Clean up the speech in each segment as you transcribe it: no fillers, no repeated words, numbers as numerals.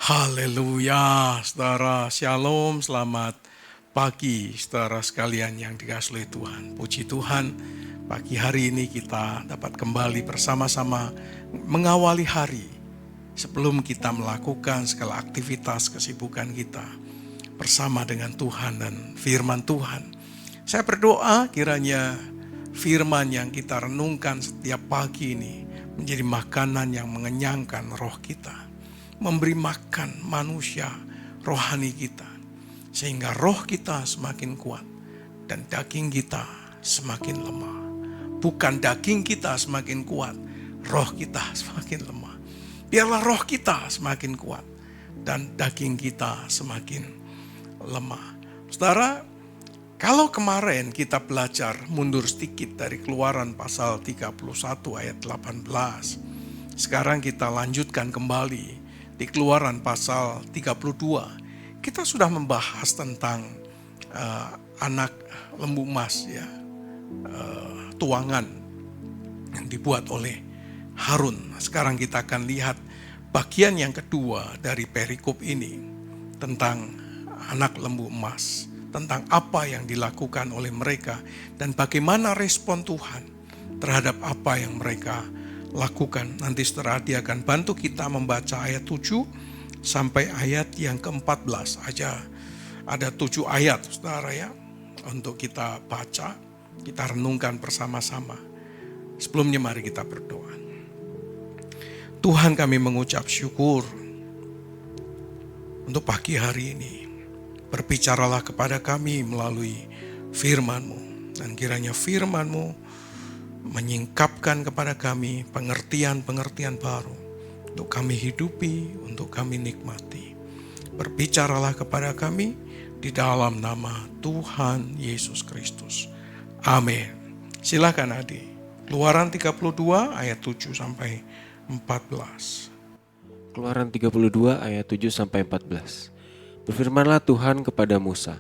Haleluya, saudara. Shalom, selamat pagi, saudara sekalian yang dikasihi Tuhan. Puji Tuhan, pagi hari ini kita dapat kembali bersama-sama mengawali hari sebelum kita melakukan segala aktivitas kesibukan kita bersama dengan Tuhan dan firman Tuhan. Saya berdoa kiranya firman yang kita renungkan setiap pagi ini menjadi makanan yang mengenyangkan roh kita, memberi makan manusia rohani kita, sehingga roh kita semakin kuat dan daging kita semakin lemah. Bukan daging kita semakin kuat, roh kita semakin lemah. Biarlah roh kita semakin kuat dan daging kita semakin lemah. Saudara, kalau kemarin kita belajar mundur sedikit dari Keluaran pasal 31 ayat 18, sekarang kita lanjutkan kembali di Keluaran pasal 32, kita sudah membahas tentang anak lembu emas, ya, tuangan yang dibuat oleh Harun. Sekarang kita akan lihat bagian yang kedua dari perikop ini tentang anak lembu emas, tentang apa yang dilakukan oleh mereka dan bagaimana respon Tuhan terhadap apa yang mereka lakukan. Nanti setelah dia akan bantu kita membaca ayat 7 sampai ayat yang ke-14 aja. Ada 7 ayat, saudara, ya, untuk kita baca, kita renungkan bersama-sama. Sebelumnya mari kita berdoa. Tuhan, kami mengucap syukur untuk pagi hari ini. Berbicaralah kepada kami melalui firman-Mu, dan kiranya firman-Mu menyingkapkan kepada kami pengertian-pengertian baru untuk kami hidupi, untuk kami nikmati. Berbicaralah kepada kami di dalam nama Tuhan Yesus Kristus. Amin. Silakan adik. Keluaran 32 ayat 7 sampai 14. Keluaran 32 ayat 7 sampai 14. Berfirmanlah Tuhan kepada Musa,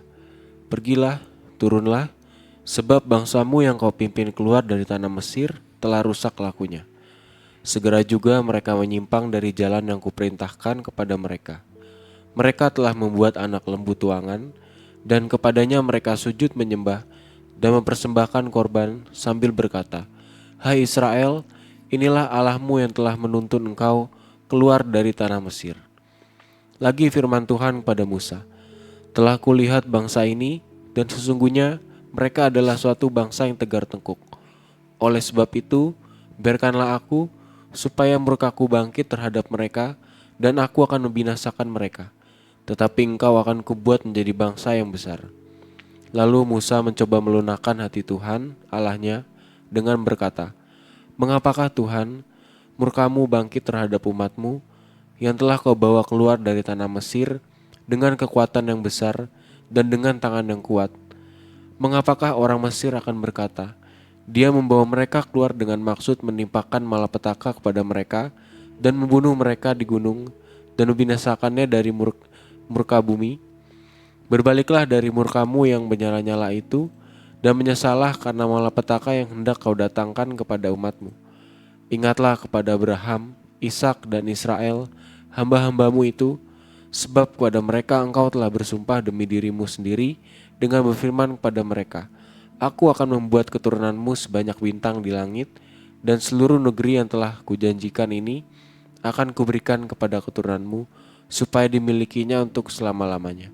"Pergilah, turunlah, sebab bangsamu yang kau pimpin keluar dari tanah Mesir telah rusak lakunya. Segera juga mereka menyimpang dari jalan yang kuperintahkan kepada mereka. Mereka telah membuat anak lembu tuangan, dan kepadanya mereka sujud menyembah dan mempersembahkan korban sambil berkata, 'Hai Israel, inilah Allahmu yang telah menuntun engkau keluar dari tanah Mesir.' Lagi firman Tuhan kepada Musa, 'Telah kulihat bangsa ini, dan sesungguhnya mereka adalah suatu bangsa yang tegar tengkuk. Oleh sebab itu, biarkanlah aku, supaya murkaku bangkit terhadap mereka, dan aku akan membinasakan mereka. Tetapi engkau akan kubuat menjadi bangsa yang besar.' Lalu Musa mencoba melunakkan hati Tuhan, Allahnya, dengan berkata, 'Mengapakah Tuhan, murkamu bangkit terhadap umatmu, yang telah kau bawa keluar dari tanah Mesir dengan kekuatan yang besar dan dengan tangan yang kuat? Mengapakah orang Mesir akan berkata, dia membawa mereka keluar dengan maksud menimpakan malapetaka kepada mereka dan membunuh mereka di gunung dan membinasakannya dari murka bumi? Berbaliklah dari murkamu yang menyala-nyala itu dan menyesallah karena malapetaka yang hendak kau datangkan kepada umatmu. Ingatlah kepada Abraham, Ishak dan Israel, hamba-hambamu itu, sebab kepada mereka engkau telah bersumpah demi dirimu sendiri dengan berfirman kepada mereka, aku akan membuat keturunanmu sebanyak bintang di langit, dan seluruh negeri yang telah kujanjikan ini akan kuberikan kepada keturunanmu, supaya dimilikinya untuk selama-lamanya.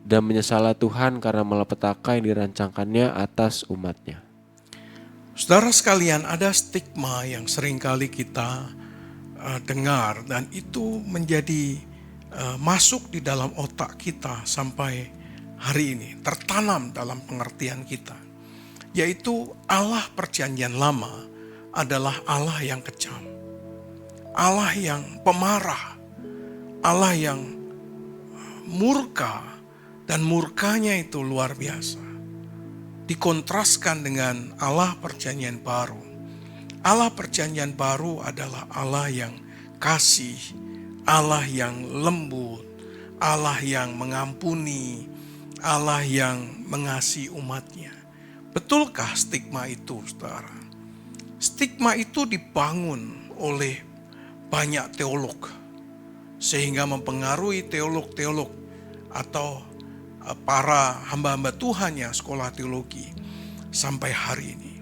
Dan menyesallah Tuhan karena malapetaka yang dirancangkannya atas umatnya." Saudara sekalian, ada stigma yang seringkali kita dengar, dan itu menjadi masuk di dalam otak kita sampai hari ini, tertanam dalam pengertian kita, yaitu Allah Perjanjian Lama adalah Allah yang kejam, Allah yang pemarah, Allah yang murka, dan murkanya itu luar biasa. Dikontraskan dengan Allah Perjanjian Baru. Allah Perjanjian Baru adalah Allah yang kasih, Allah yang lembut, Allah yang mengampuni, Allah yang mengasihi umatnya. Betulkah stigma itu, saudara? Stigma itu dibangun oleh banyak teolog sehingga mempengaruhi teolog-teolog atau para hamba-hamba Tuhan yang sekolah teologi sampai hari ini.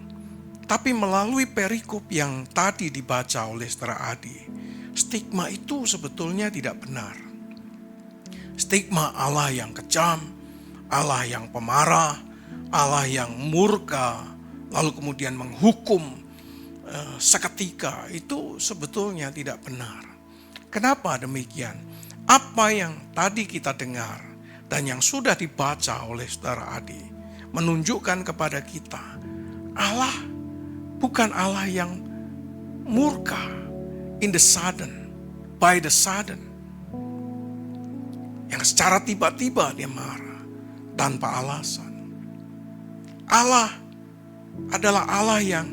Tapi melalui perikop yang tadi dibaca oleh Saudara Adi, stigma itu sebetulnya tidak benar. Stigma Allah yang kejam, Allah yang pemarah, Allah yang murka, lalu kemudian menghukum seketika, itu sebetulnya tidak benar. Kenapa demikian? Apa yang tadi kita dengar dan yang sudah dibaca oleh Saudara Adi menunjukkan kepada kita, Allah bukan Allah yang murka in the sudden, by the sudden, yang secara tiba-tiba dia marah tanpa alasan. Allah adalah Allah yang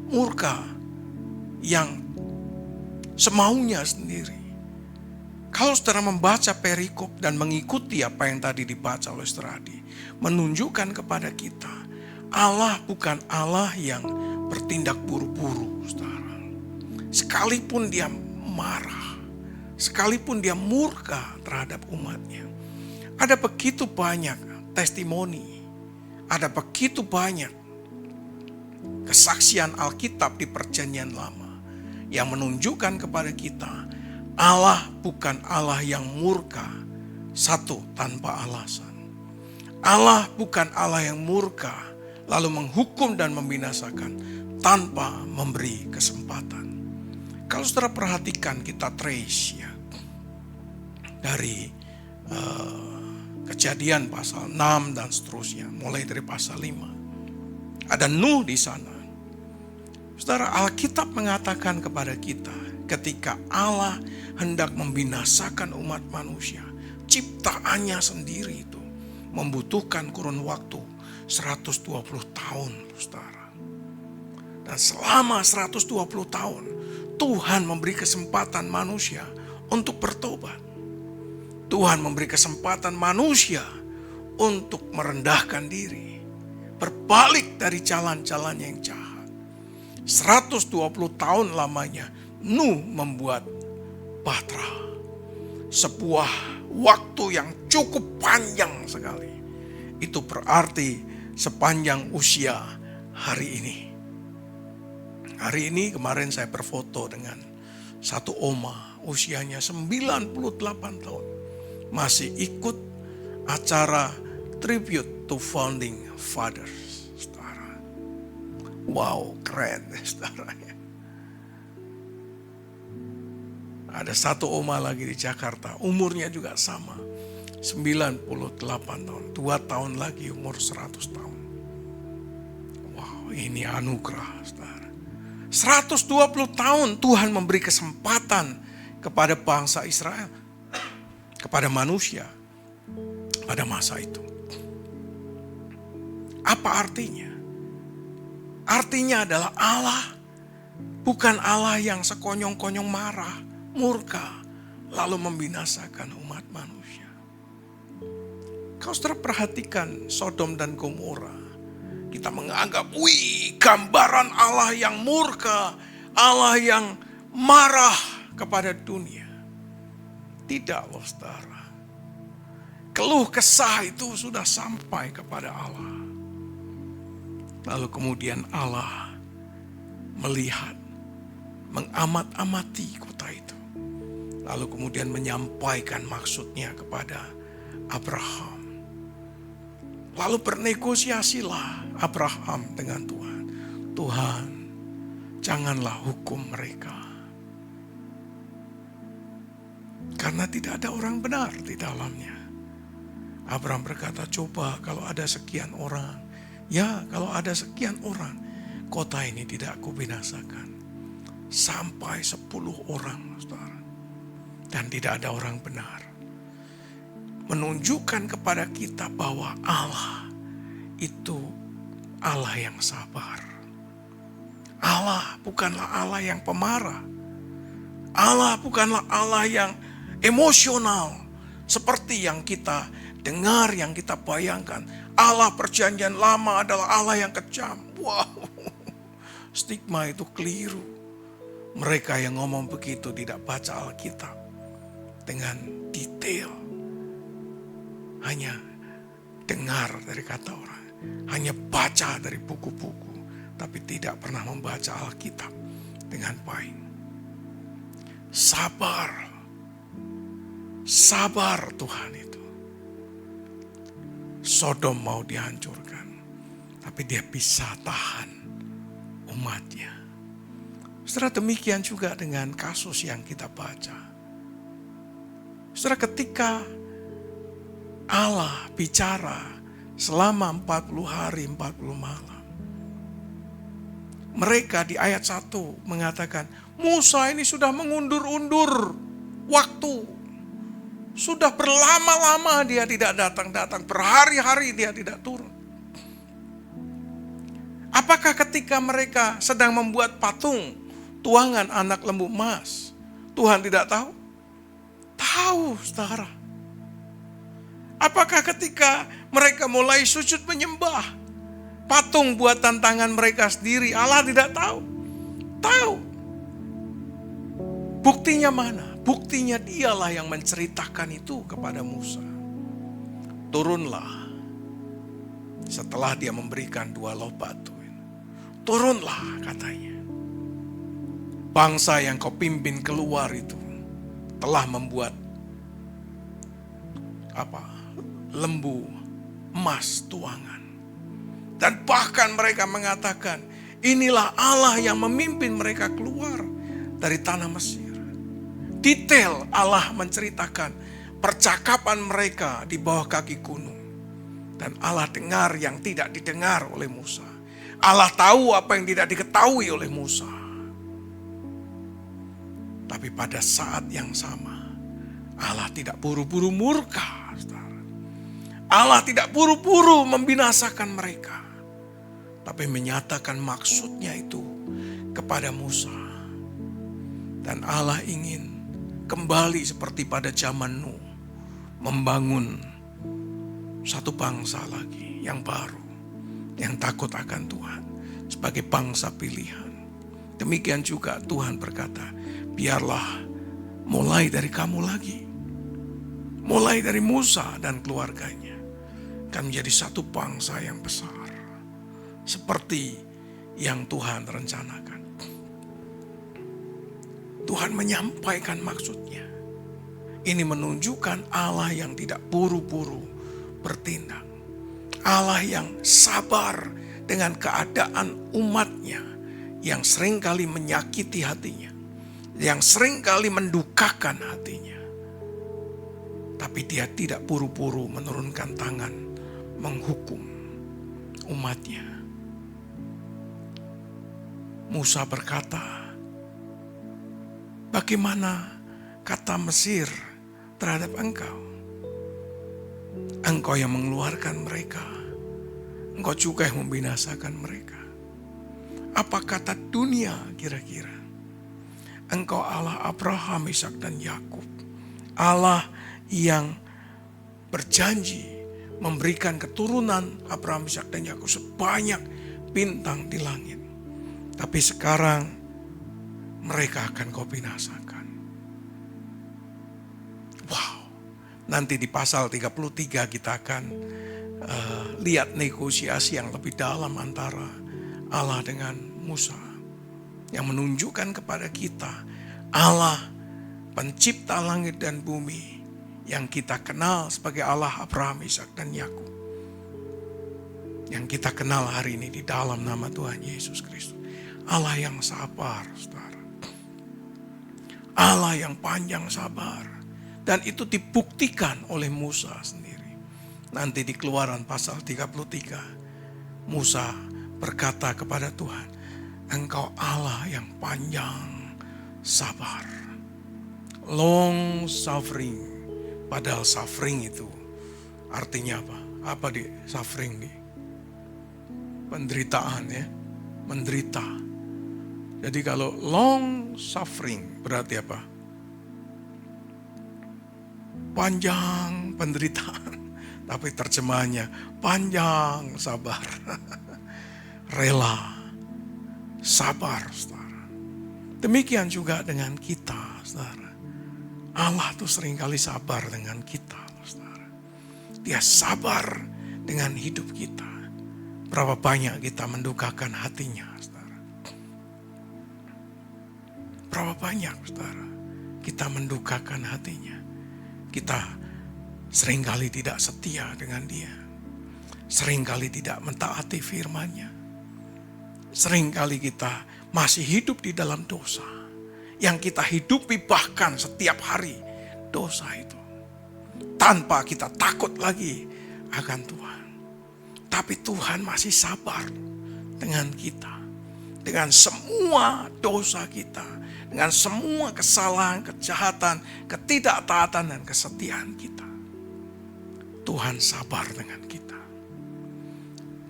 murka, yang semaunya sendiri. Kalau saudara membaca perikop dan mengikuti apa yang tadi dibaca oleh Saudara Adi, menunjukkan kepada kita, Allah bukan Allah yang bertindak buru-buru, saudara. Sekalipun dia marah, sekalipun dia murka terhadap umatnya, ada begitu banyak testimoni, ada begitu banyak kesaksian Alkitab di Perjanjian Lama yang menunjukkan kepada kita, Allah bukan Allah yang murka, satu, tanpa alasan. Allah bukan Allah yang murka, lalu menghukum dan membinasakan tanpa memberi kesempatan. Kalau saudara perhatikan, kita trace ya, dari Kejadian pasal 6 dan seterusnya, mulai dari pasal 5. Ada Nuh di sana. Saudara, Alkitab mengatakan kepada kita, ketika Allah hendak membinasakan umat manusia, ciptaannya sendiri itu membutuhkan kurun waktu 120 tahun, saudara. Dan selama 120 tahun, Tuhan memberi kesempatan manusia untuk bertobat. Tuhan memberi kesempatan manusia untuk merendahkan diri, berbalik dari jalan-jalan yang jahat. 120 tahun lamanya Nuh membuat bahtera, sebuah waktu yang cukup panjang sekali. Itu berarti sepanjang usia hari ini. Hari ini kemarin saya berfoto dengan satu oma, usianya 98 tahun. Masih ikut acara tribute to founding fathers, saudara. Wow, keren, saudara. Ada satu oma lagi di Jakarta, umurnya juga sama, 98 tahun. 2 tahun lagi umur 100 tahun. Wow, ini anugerah, saudara. 120 tahun Tuhan memberi kesempatan kepada bangsa Israel, kepada manusia pada masa itu. Apa artinya? Artinya adalah Allah bukan Allah yang sekonyong-konyong marah, murka, lalu membinasakan umat manusia. Kalau saudara perhatikan Sodom dan Gomora, kita menganggap, wih, gambaran Allah yang murka, Allah yang marah kepada dunia. Tidak loh, saudara. Keluh kesah itu sudah sampai kepada Allah. Lalu kemudian Allah melihat, mengamat-amati kota itu. Lalu kemudian menyampaikan maksudnya kepada Abraham. Lalu bernegosiasilah Abraham dengan Tuhan. Tuhan, janganlah hukum mereka. Karena tidak ada orang benar di dalamnya. Abraham berkata, coba kalau ada sekian orang. Ya, kalau ada sekian orang, kota ini tidak aku binasakan. Sampai 10 orang, saudara. Dan tidak ada orang benar. Menunjukkan kepada kita bahwa Allah itu Allah yang sabar. Allah bukanlah Allah yang pemarah. Allah bukanlah Allah yang emosional seperti yang kita dengar, yang kita bayangkan. Allah Perjanjian Lama adalah Allah yang kejam. Wow, stigma itu keliru. Mereka yang ngomong begitu tidak baca Alkitab. dengan detail. Hanya dengar dari kata orang, hanya baca dari buku-buku, tapi tidak pernah membaca Alkitab dengan baik. Sabar Tuhan itu. Sodom mau dihancurkan, tapi dia bisa tahan umatnya. Saudara, demikian juga dengan kasus yang kita baca. Saudara, ketika Allah bicara selama 40 hari 40 malam, mereka di ayat 1 mengatakan, Musa ini sudah mengundur-undur waktu. Sudah berlama-lama dia tidak datang-datang, berhari-hari dia tidak turun. Apakah ketika mereka sedang membuat patung tuangan anak lembu emas, Tuhan tidak tahu? Tahu, saudara. Apakah ketika mereka mulai sujud menyembah patung buatan tangan mereka sendiri, Allah tidak tahu? Tahu. Buktinya mana? Buktinya dialah yang menceritakan itu kepada Musa. Turunlah. Setelah dia memberikan 2 loh batu. Turunlah, katanya. Bangsa yang kau pimpin keluar itu telah membuat lembu emas tuangan. Dan bahkan mereka mengatakan, inilah Allah yang memimpin mereka keluar dari tanah Mesir. Detail Allah menceritakan percakapan mereka di bawah kaki gunung. Dan Allah dengar yang tidak didengar oleh Musa. Allah tahu apa yang tidak diketahui oleh Musa. Tapi pada saat yang sama, Allah tidak buru-buru murka. Allah tidak buru-buru membinasakan mereka. Tapi menyatakan maksudnya itu kepada Musa. Dan Allah ingin kembali seperti pada zaman Nuh, membangun satu bangsa lagi yang baru, yang takut akan Tuhan sebagai bangsa pilihan. Demikian juga Tuhan berkata, biarlah mulai dari kamu lagi, mulai dari Musa dan keluarganya, akan menjadi satu bangsa yang besar, seperti yang Tuhan rencanakan. Tuhan menyampaikan maksudnya. Ini menunjukkan Allah yang tidak buru-buru bertindak. Allah yang sabar dengan keadaan umatnya yang seringkali menyakiti hatinya, yang seringkali mendukakan hatinya. Tapi dia tidak buru-buru menurunkan tangan menghukum umatnya. Musa berkata, bagaimana kata Mesir terhadap engkau? Engkau yang mengeluarkan mereka. Engkau juga yang membinasakan mereka. Apa kata dunia kira-kira? Engkau Allah Abraham, Ishak dan Yakub. Allah yang berjanji memberikan keturunan Abraham, Ishak dan Yakub sebanyak bintang di langit. Tapi sekarang mereka akan kau binasakan. Wow. Nanti di pasal 33 kita akan lihat negosiasi yang lebih dalam antara Allah dengan Musa. Yang menunjukkan kepada kita Allah pencipta langit dan bumi yang kita kenal sebagai Allah Abraham, Ishak dan Yakub. Yang kita kenal hari ini di dalam nama Tuhan Yesus Kristus. Allah yang sabar, saudara. Allah yang panjang sabar. Dan itu dibuktikan oleh Musa sendiri. Nanti di Keluaran pasal 33, Musa berkata kepada Tuhan, Engkau Allah yang panjang sabar. Long suffering. Padahal suffering itu artinya apa? Apa di suffering di? Penderitaan ya. Menderita. Jadi kalau long suffering berarti apa? Panjang penderitaan. Tapi terjemahannya panjang sabar. Rela. Sabar, saudara. Demikian juga dengan kita, saudara. Allah tuh seringkali sabar dengan kita, saudara. Dia sabar dengan hidup kita. Berapa banyak kita mendukakan hatinya, saudara. Berapa banyak, saudara, kita mendukakan hatinya. Kita seringkali tidak setia dengan dia. Seringkali tidak mentaati firman-Nya. Seringkali kita masih hidup di dalam dosa. Yang kita hidupi bahkan setiap hari dosa itu. Tanpa kita takut lagi akan Tuhan. Tapi Tuhan masih sabar dengan kita. Dengan semua dosa kita. Dengan semua kesalahan, kejahatan, ketidaktaatan dan kesetiaan kita. Tuhan sabar dengan kita.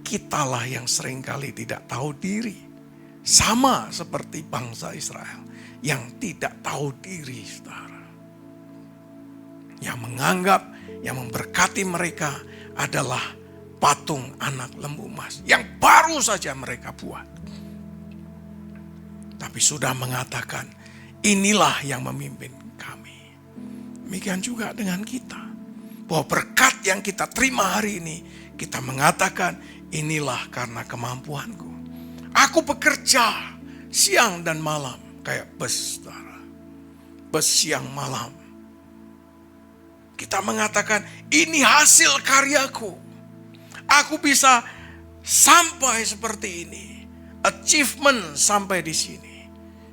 Kitalah yang seringkali tidak tahu diri. Sama seperti bangsa Israel yang tidak tahu diri, saudara. Yang menganggap, yang memberkati mereka adalah patung anak lembu emas yang baru saja mereka buat. Tapi sudah mengatakan, inilah yang memimpin kami. Demikian juga dengan kita. Bahwa berkat yang kita terima hari ini, kita mengatakan, inilah karena kemampuanku. Aku bekerja siang dan malam. Kayak bus, saudara. Bus siang malam. Kita mengatakan, ini hasil karyaku. Aku bisa sampai seperti ini. Achievement sampai di sini.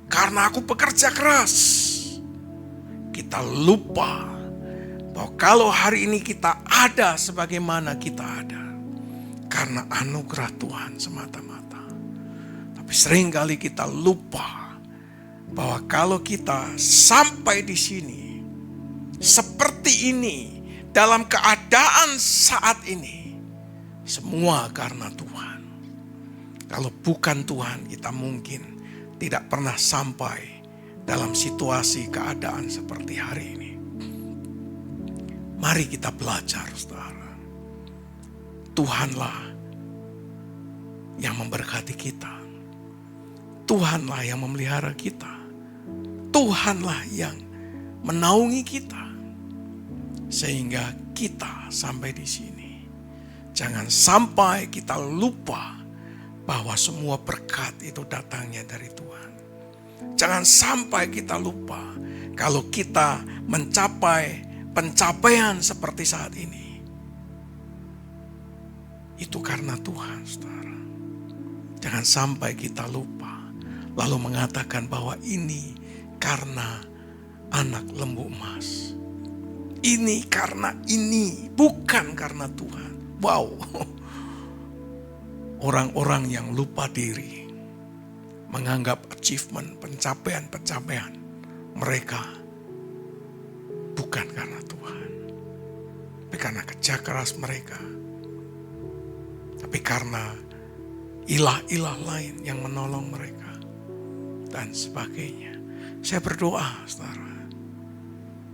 Karena aku bekerja keras. Kita lupa bahwa kalau hari ini kita ada sebagaimana kita ada. Karena anugerah Tuhan semata-mata. Tapi seringkali kita lupa bahwa kalau kita sampai di sini. Seperti ini. Dalam keadaan saat ini. Semua karena Tuhan. Kalau bukan Tuhan kita mungkin tidak pernah sampai dalam situasi keadaan seperti hari ini. Mari kita belajar, saudara. Tuhanlah yang memberkati kita. Tuhanlah yang memelihara kita. Tuhanlah yang menaungi kita. Sehingga kita sampai di sini. Jangan sampai kita lupa bahwa semua berkat itu datangnya dari Tuhan. Jangan sampai kita lupa kalau kita mencapai pencapaian seperti saat ini. Itu karena Tuhan, saudara. Jangan sampai kita lupa lalu mengatakan bahwa ini karena anak lembu emas. Ini karena ini, bukan karena Tuhan. Wow. Orang-orang yang lupa diri, menganggap achievement, pencapaian mereka bukan karena Tuhan. Tapi karena kerja keras mereka. Tapi karena ilah-ilah lain yang menolong mereka. Dan sebagainya. Saya berdoa, saudara.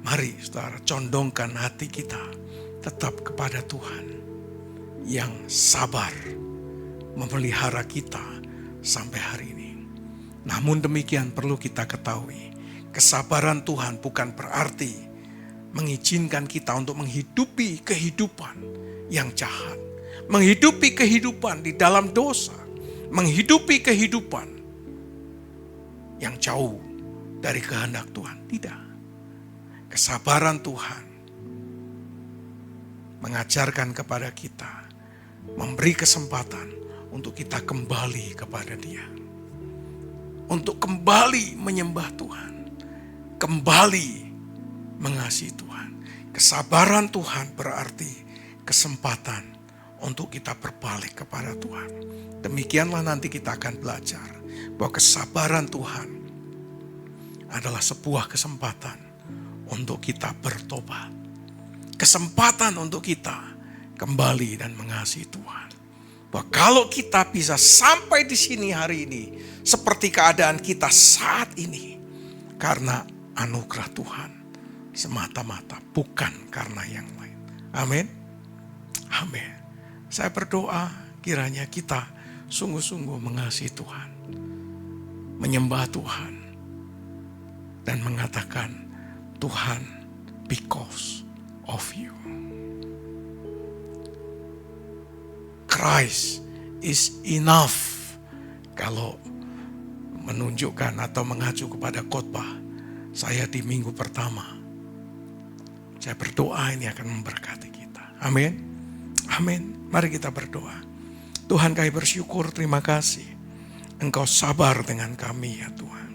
Mari, saudara, condongkan hati kita tetap kepada Tuhan yang sabar memelihara kita sampai hari ini. Namun demikian perlu kita ketahui, kesabaran Tuhan bukan berarti mengizinkan kita untuk menghidupi kehidupan yang jahat. Menghidupi kehidupan di dalam dosa. Menghidupi kehidupan yang jauh dari kehendak Tuhan. Tidak. Kesabaran Tuhan mengajarkan kepada kita, memberi kesempatan untuk kita kembali kepada Dia. Untuk kembali menyembah Tuhan. Kembali mengasihi Tuhan. Kesabaran Tuhan berarti kesempatan untuk kita berbalik kepada Tuhan. Demikianlah nanti kita akan belajar bahwa kesabaran Tuhan adalah sebuah kesempatan untuk kita bertobat. Kesempatan untuk kita kembali dan mengasihi Tuhan. Bahwa kalau kita bisa sampai di sini hari ini seperti keadaan kita saat ini karena anugerah Tuhan semata-mata, bukan karena yang lain. Amin. Amin. Saya berdoa kiranya kita sungguh-sungguh mengasihi Tuhan, menyembah Tuhan dan mengatakan, Tuhan, because of you. Christ is enough. Kalau menunjukkan atau mengacu kepada khotbah saya di minggu pertama, saya berdoa ini akan memberkati kita. Amin. Amin. Mari kita berdoa. Tuhan, kami bersyukur, terima kasih Engkau sabar dengan kami ya Tuhan.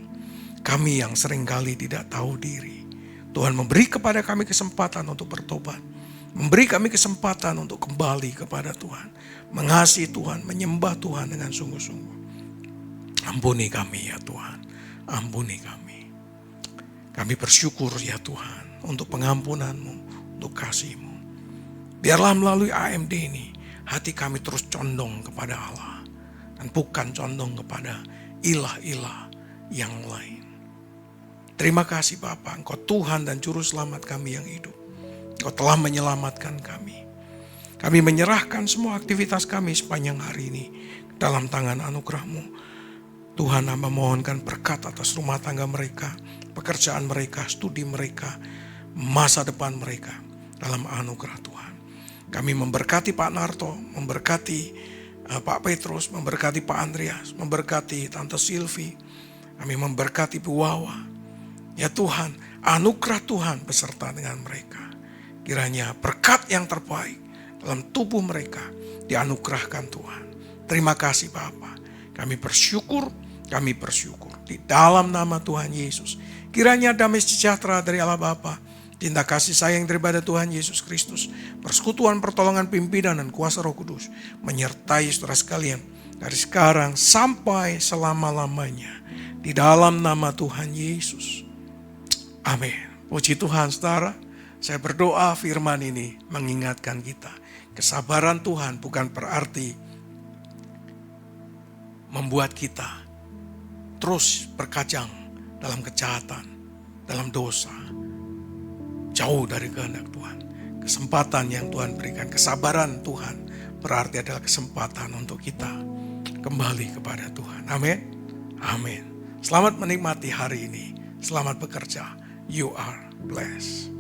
Kami yang seringkali tidak tahu diri. Tuhan memberi kepada kami kesempatan untuk bertobat. Memberi kami kesempatan untuk kembali kepada Tuhan. Mengasihi Tuhan, menyembah Tuhan dengan sungguh-sungguh. Ampuni kami ya Tuhan. Ampuni kami. Kami bersyukur ya Tuhan untuk pengampunan-Mu, untuk kasih-Mu. Biarlah melalui AMD ini hati kami terus condong kepada Allah. Dan bukan condong kepada ilah-ilah yang lain. Terima kasih Bapa, Engkau Tuhan dan Juru Selamat kami yang hidup. Engkau telah menyelamatkan kami. Kami menyerahkan semua aktivitas kami sepanjang hari ini dalam tangan anugerah-Mu. Tuhan, hamba mohonkan berkat atas rumah tangga mereka, pekerjaan mereka, studi mereka, masa depan mereka dalam anugerah Tuhan. Kami memberkati Pak Narto, memberkati Pak Petrus, memberkati Pak Andreas, memberkati Tante Silvi. Kami memberkati Bu Wawa. Ya Tuhan, anugerah Tuhan beserta dengan mereka. Kiranya berkat yang terbaik dalam tubuh mereka dianugerahkan Tuhan. Terima kasih Bapa. Kami bersyukur di dalam nama Tuhan Yesus. Kiranya damai sejahtera dari Allah Bapa, cinta kasih sayang daripada Tuhan Yesus Kristus, persekutuan pertolongan pimpinan dan kuasa Roh Kudus menyertai saudara sekalian dari sekarang sampai selama-lamanya. Di dalam nama Tuhan Yesus. Amin. Puji Tuhan saudara. Saya berdoa firman ini mengingatkan kita. Kesabaran Tuhan bukan berarti membuat kita terus berkajang dalam kejahatan, dalam dosa, jauh dari kehendak Tuhan. Kesempatan yang Tuhan berikan, kesabaran Tuhan berarti adalah kesempatan untuk kita kembali kepada Tuhan. Amin. Amin. Selamat menikmati hari ini. Selamat bekerja. You are blessed.